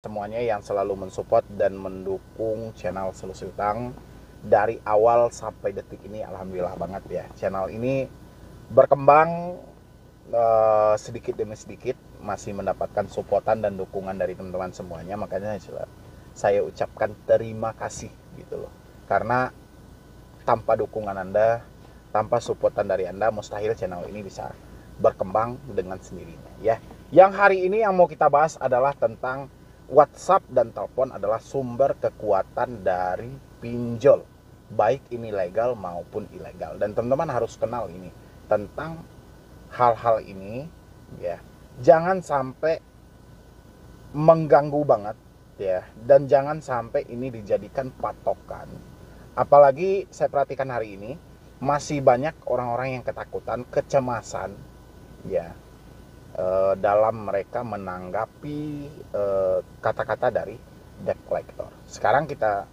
semuanya yang selalu mensupport dan mendukung channel Solusi Utang dari awal sampai detik ini. Alhamdulillah banget ya, channel ini berkembang sedikit demi sedikit, masih mendapatkan supportan dan dukungan dari teman-teman semuanya. Makanya saya ucapkan terima kasih gitu loh, karena tanpa dukungan Anda, tanpa supportan dari Anda, mustahil channel ini bisa berkembang dengan sendirinya ya. Yang hari ini yang mau kita bahas adalah tentang WhatsApp dan telepon adalah sumber kekuatan dari pinjol, baik ini legal maupun ilegal. Dan teman-teman harus kenal ini tentang hal-hal ini ya. Jangan sampai mengganggu banget ya, dan jangan sampai ini dijadikan patokan. Apalagi saya perhatikan hari ini masih banyak orang-orang yang ketakutan, kecemasan ya, dalam mereka menanggapi kata-kata dari debt collector. Sekarang kita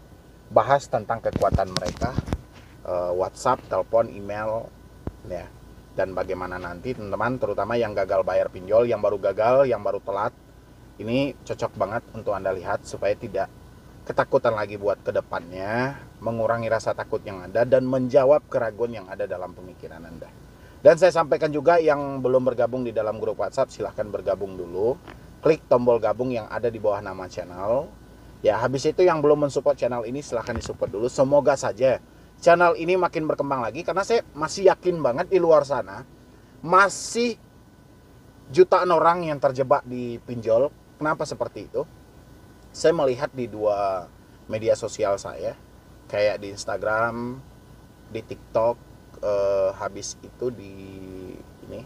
bahas tentang kekuatan mereka, WhatsApp, telepon, email ya, dan bagaimana nanti teman-teman, terutama yang gagal bayar pinjol, yang baru gagal, yang baru telat, ini cocok banget untuk Anda lihat supaya tidak ketakutan lagi buat kedepannya, mengurangi rasa takut yang ada dan menjawab keraguan yang ada dalam pemikiran Anda. Dan saya sampaikan juga yang belum bergabung di dalam grup WhatsApp, silahkan bergabung dulu. Klik tombol gabung yang ada di bawah nama channel. Ya, habis itu yang belum mensupport channel ini silahkan disupport dulu. Semoga saja channel ini makin berkembang lagi, karena saya masih yakin banget di luar sana masih jutaan orang yang terjebak di pinjol. Kenapa seperti itu? Saya melihat di dua media sosial saya, kayak di Instagram, di TikTok, habis itu di ini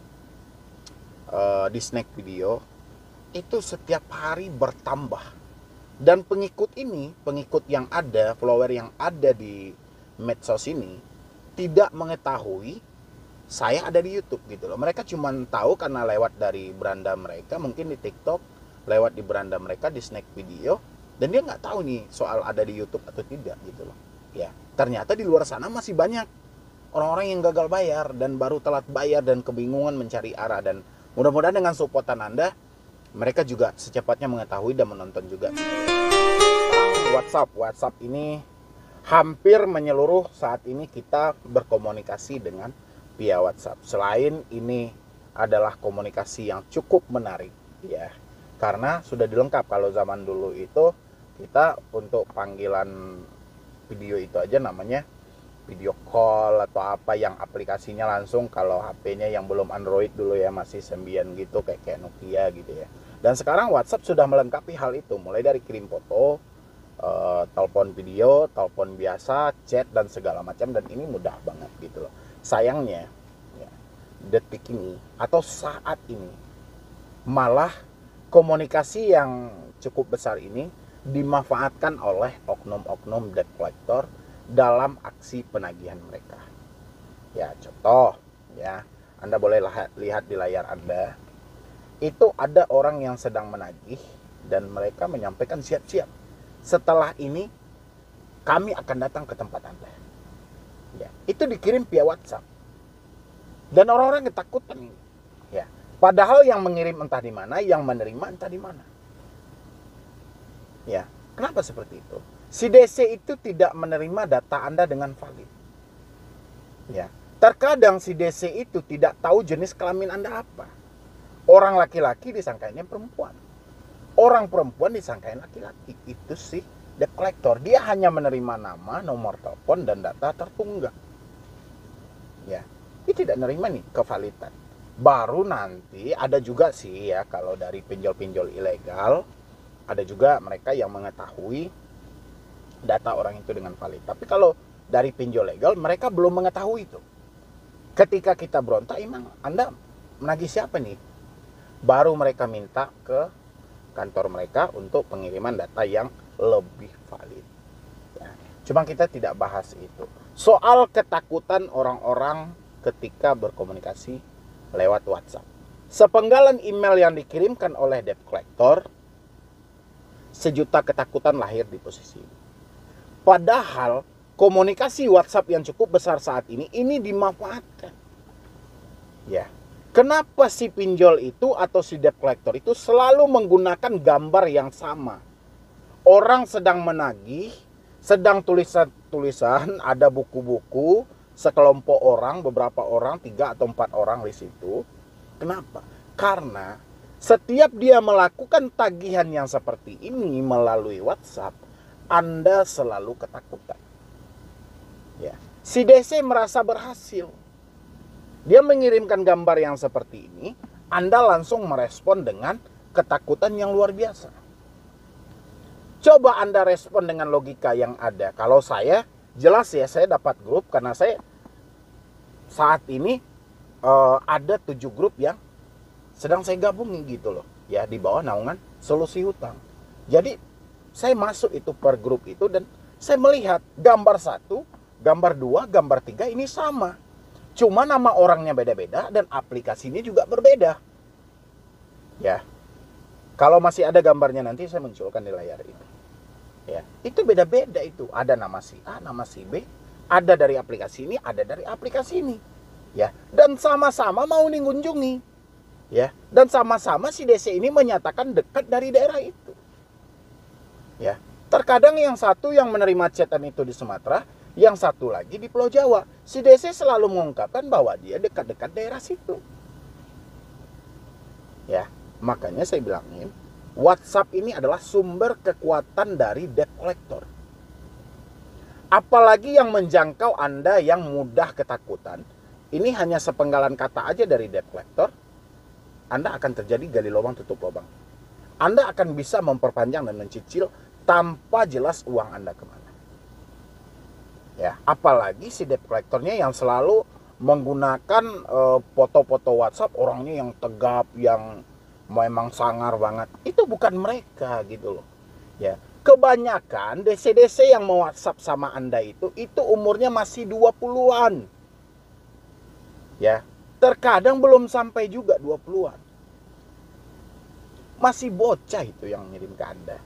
di snack video, itu setiap hari bertambah. Dan pengikut ini, pengikut yang ada, follower yang ada di medsos ini tidak mengetahui saya ada di YouTube gitu loh. Mereka cuma tahu karena lewat dari beranda mereka, mungkin di TikTok, lewat di beranda mereka di snack video, dan dia nggak tahu nih soal ada di YouTube atau tidak gitu loh. Ya, ternyata di luar sana masih banyak orang-orang yang gagal bayar dan baru telat bayar dan kebingungan mencari arah. Dan mudah-mudahan dengan supportan Anda, mereka juga secepatnya mengetahui dan menonton juga. WhatsApp ini hampir menyeluruh saat ini kita berkomunikasi dengan via WhatsApp. Selain ini adalah komunikasi yang cukup menarik ya, karena sudah dilengkap. Kalau zaman dulu itu kita untuk panggilan video itu aja namanya video call atau apa yang aplikasinya langsung, kalau HP-nya yang belum Android dulu ya, masih Symbian gitu, kayak Nokia gitu ya. Dan sekarang WhatsApp sudah melengkapi hal itu, mulai dari kirim foto, telepon video, telepon biasa, chat dan segala macam, dan ini mudah banget gitu loh. Sayangnya ya, detik ini atau saat ini malah komunikasi yang cukup besar ini dimanfaatkan oleh oknum-oknum debt collector dalam aksi penagihan mereka. Ya, contoh ya, Anda boleh lihat di layar Anda. Itu ada orang yang sedang menagih dan mereka menyampaikan, siap-siap, setelah ini kami akan datang ke tempat Anda. Ya, itu dikirim via WhatsApp. Dan orang-orang ketakutan. Ya, padahal yang mengirim entah di mana, yang menerima entah di mana. Ya, kenapa seperti itu? Si DC itu tidak menerima data Anda dengan valid. Ya, terkadang si DC itu tidak tahu jenis kelamin Anda apa. Orang laki-laki disangkainnya perempuan. Orang perempuan disangkain laki-laki. Itu sih debt collector. Dia hanya menerima nama, nomor telepon, dan data tertunggak. Ya, dia tidak menerima nih kevalidan. Baru nanti ada juga sih ya, kalau dari pinjol-pinjol ilegal, ada juga mereka yang mengetahui data orang itu dengan valid. Tapi kalau dari pinjol legal, mereka belum mengetahui itu. Ketika kita berontak, emang Anda menagih siapa nih? Baru mereka minta ke kantor mereka untuk pengiriman data yang lebih valid. Ya, cuma kita tidak bahas itu. Soal ketakutan orang-orang ketika berkomunikasi lewat WhatsApp. Sepenggalan email yang dikirimkan oleh debt collector, sejuta ketakutan lahir di posisi ini. Padahal komunikasi WhatsApp yang cukup besar saat ini dimanfaatkan. Ya, kenapa si pinjol itu atau si debt collector itu selalu menggunakan gambar yang sama? Orang sedang menagih, sedang tulisan-tulisan, ada buku-buku, sekelompok orang, beberapa orang, 3 atau 4 orang di situ. Kenapa? Karena setiap dia melakukan tagihan yang seperti ini melalui WhatsApp, Anda selalu ketakutan. Ya. Si DC merasa berhasil. Dia mengirimkan gambar yang seperti ini, Anda langsung merespon dengan ketakutan yang luar biasa. Coba Anda respon dengan logika yang ada. Kalau saya, jelas ya, saya dapat grup karena saya saat ini ada 7 grup yang sedang saya gabungi gitu loh. Ya, di bawah naungan Solusi Hutang. Jadi, saya masuk itu per grup itu dan saya melihat gambar 1, gambar 2, gambar 3 ini sama. Cuma nama orangnya beda-beda dan aplikasinya juga berbeda. Ya. Kalau masih ada gambarnya nanti saya munculkan di layar itu. Ya, itu beda-beda itu. Ada nama si A, nama si B, ada dari aplikasi ini, ada dari aplikasi ini. Ya, dan sama-sama mau mengunjungi. Ya, dan sama-sama si DC ini menyatakan dekat dari daerah itu. Ya, terkadang yang satu yang menerima chatan itu di Sumatera, yang satu lagi di Pulau Jawa. Si DC selalu mengungkapkan bahwa dia dekat-dekat daerah situ. Ya, makanya saya bilangin, WhatsApp ini adalah sumber kekuatan dari debt collector. Apalagi yang menjangkau Anda yang mudah ketakutan. Ini hanya sepenggalan kata aja dari debt collector. Anda akan terjadi gali lubang tutup lubang. Anda akan bisa memperpanjang dan mencicil tanpa jelas uang Anda kemana. Ya, apalagi si debt collectornya yang selalu menggunakan foto-foto WhatsApp orangnya yang tegap, yang memang sangar banget. Itu bukan mereka gitu loh. Ya, kebanyakan DC-DC yang mau WhatsApp sama Anda itu umurnya masih 20-an. Ya, terkadang belum sampai juga 20-an. Masih bocah itu yang ngirim ke Anda.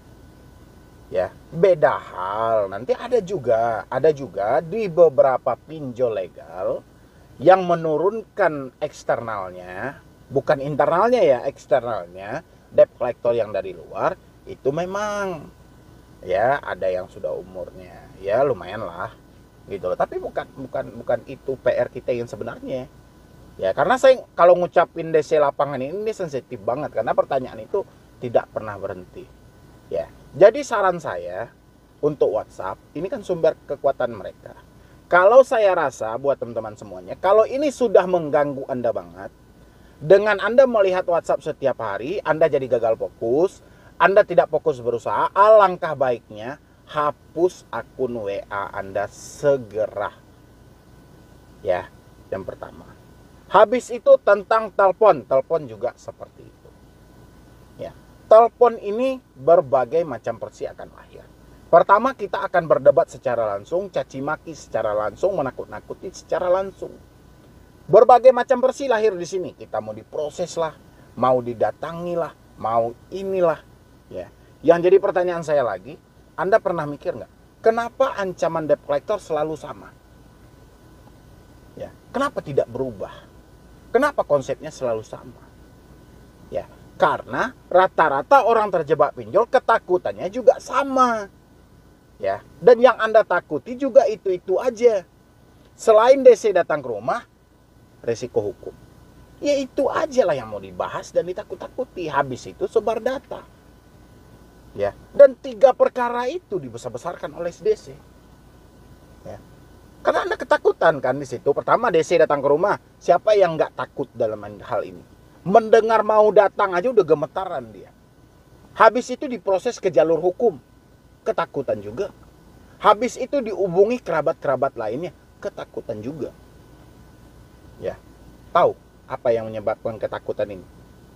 Ya, beda hal. Nanti ada juga di beberapa pinjol legal yang menurunkan eksternalnya, bukan internalnya ya, eksternalnya, debt collector yang dari luar itu memang ya ada yang sudah umurnya ya lumayan lah gitu loh. Tapi bukan itu PR kita yang sebenarnya. Ya, karena saya kalau ngucapin DC lapangan ini sensitif banget karena pertanyaan itu tidak pernah berhenti. Ya. Jadi saran saya untuk WhatsApp, ini kan sumber kekuatan mereka. Kalau saya rasa buat teman-teman semuanya, kalau ini sudah mengganggu Anda banget, dengan Anda melihat WhatsApp setiap hari, Anda jadi gagal fokus, Anda tidak fokus berusaha, alangkah baiknya hapus akun WA Anda segera. Ya, yang pertama. Habis itu tentang telepon juga seperti itu. Ya, telepon ini berbagai macam versi akan lahir. Pertama, kita akan berdebat secara langsung, caci maki secara langsung, menakut-nakuti secara langsung. Berbagai macam versi lahir di sini. Kita mau diproses lah, mau didatangi lah, mau inilah. Ya. Yang jadi pertanyaan saya lagi, Anda pernah mikir nggak? Kenapa ancaman debt collector selalu sama? Ya. Kenapa tidak berubah? Kenapa konsepnya selalu sama? Ya, karena rata-rata orang terjebak pinjol ketakutannya juga sama. Ya, dan yang Anda takuti juga itu aja. Selain DC datang ke rumah, resiko hukum. Ya itu aja lah yang mau dibahas dan ditakut-takuti. Habis itu sebar data. Ya, dan 3 perkara itu dibesar-besarkan oleh DC. Ya. Karena Anda ketakutan kan di situ. Pertama, DC datang ke rumah. Siapa yang nggak takut dalam hal ini? Mendengar mau datang aja udah gemetaran dia. Habis itu diproses ke jalur hukum. Ketakutan juga. Habis itu dihubungi kerabat-kerabat lainnya. Ketakutan juga. Ya, tahu apa yang menyebabkan ketakutan ini?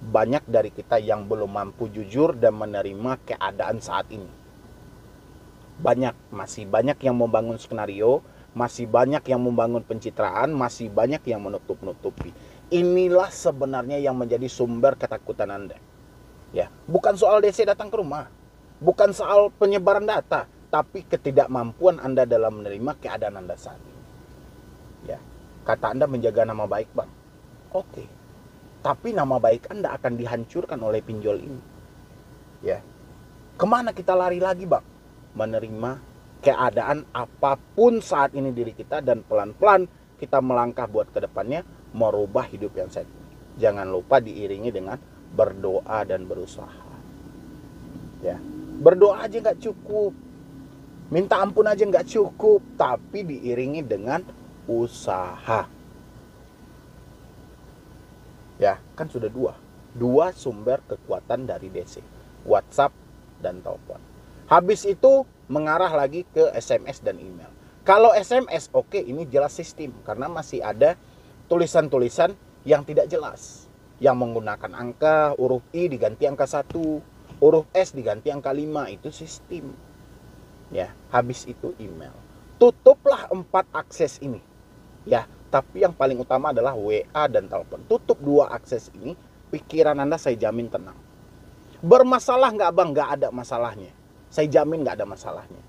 Banyak dari kita yang belum mampu jujur dan menerima keadaan saat ini. Masih banyak yang membangun skenario, masih banyak yang membangun pencitraan, masih banyak yang menutup-nutupi. Inilah sebenarnya yang menjadi sumber ketakutan Anda. Ya, bukan soal DC datang ke rumah, bukan soal penyebaran data, tapi ketidakmampuan Anda dalam menerima keadaan Anda saat ini. Ya, kata Anda menjaga nama baik, Bang. Oke. Tapi nama baik Anda akan dihancurkan oleh pinjol ini. Ya. Kemana kita lari lagi, Bang? Menerima keadaan apapun saat ini diri kita, dan pelan-pelan kita melangkah buat ke depannya, merubah hidup yang sehat. Jangan lupa diiringi dengan berdoa dan berusaha. Ya, berdoa aja nggak cukup, minta ampun aja nggak cukup, tapi diiringi dengan usaha. Ya, kan sudah dua sumber kekuatan dari DC, WhatsApp dan telepon. Habis itu mengarah lagi ke SMS dan email. Kalau SMS, oke, ini jelas sistem, karena masih ada tulisan-tulisan yang tidak jelas, yang menggunakan angka, huruf I diganti angka 1, huruf S diganti angka 5, itu sistem. Ya, habis itu email. Tutuplah 4 akses ini. Ya, tapi yang paling utama adalah WA dan telepon. Tutup 2 akses ini, pikiran Anda saya jamin tenang. Bermasalah nggak, Bang? Nggak ada masalahnya. Saya jamin nggak ada masalahnya.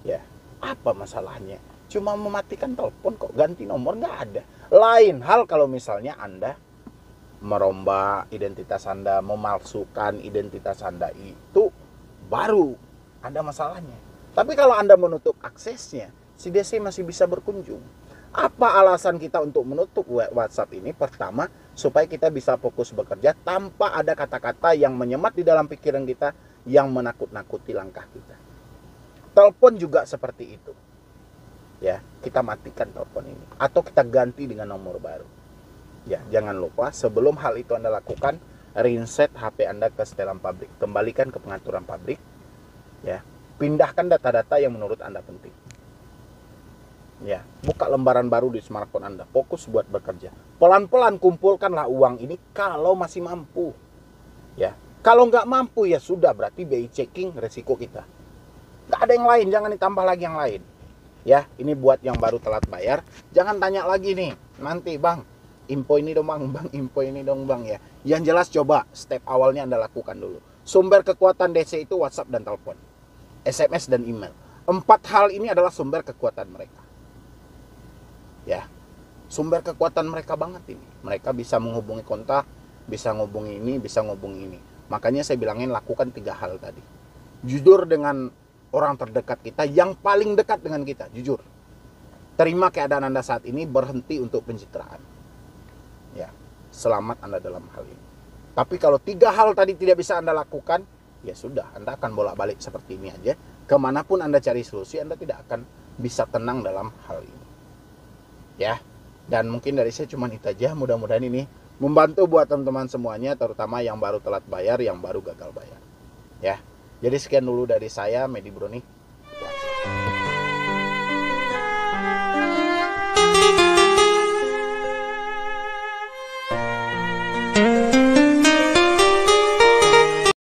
Ya, apa masalahnya? Cuma mematikan telepon kok, ganti nomor nggak ada. Lain hal kalau misalnya Anda merombak identitas Anda, memalsukan identitas Anda, itu baru ada masalahnya. Tapi kalau Anda menutup aksesnya, si DC masih bisa berkunjung. Apa alasan kita untuk menutup WhatsApp ini? Pertama, supaya kita bisa fokus bekerja tanpa ada kata-kata yang menyemat di dalam pikiran kita, yang menakut-nakuti langkah kita. Telepon juga seperti itu. Ya, kita matikan telepon ini, atau kita ganti dengan nomor baru. Ya, jangan lupa sebelum hal itu Anda lakukan, reset HP Anda ke setelan pabrik, kembalikan ke pengaturan pabrik. Ya, pindahkan data-data yang menurut Anda penting. Ya, buka lembaran baru di smartphone Anda, fokus buat bekerja. Pelan-pelan kumpulkanlah uang ini kalau masih mampu. Ya, kalau nggak mampu ya sudah, berarti BI checking resiko kita. Nggak ada yang lain, jangan ditambah lagi yang lain. Ya, ini buat yang baru telat bayar, jangan tanya lagi nih, nanti Bang, info ini dong Bang, info ini dong Bang ya. Yang jelas coba step awalnya Anda lakukan dulu. Sumber kekuatan DC itu WhatsApp dan telepon, SMS dan email. 4 hal ini adalah sumber kekuatan mereka. Ya, sumber kekuatan mereka banget ini. Mereka bisa menghubungi kontak, bisa menghubungi ini, bisa menghubungi ini. Makanya saya bilangin lakukan 3 hal tadi. Jujur dengan orang terdekat kita, yang paling dekat dengan kita, jujur. Terima keadaan Anda saat ini, berhenti untuk pencitraan. Ya, selamat Anda dalam hal ini. Tapi kalau 3 hal tadi tidak bisa Anda lakukan, ya sudah, Anda akan bolak-balik seperti ini aja. Kemanapun Anda cari solusi, Anda tidak akan bisa tenang dalam hal ini. Ya, dan mungkin dari saya cuma itu aja. Mudah-mudahan ini membantu buat teman-teman semuanya, terutama yang baru telat bayar, yang baru gagal bayar. Ya, jadi sekian dulu dari saya, Medi Broni.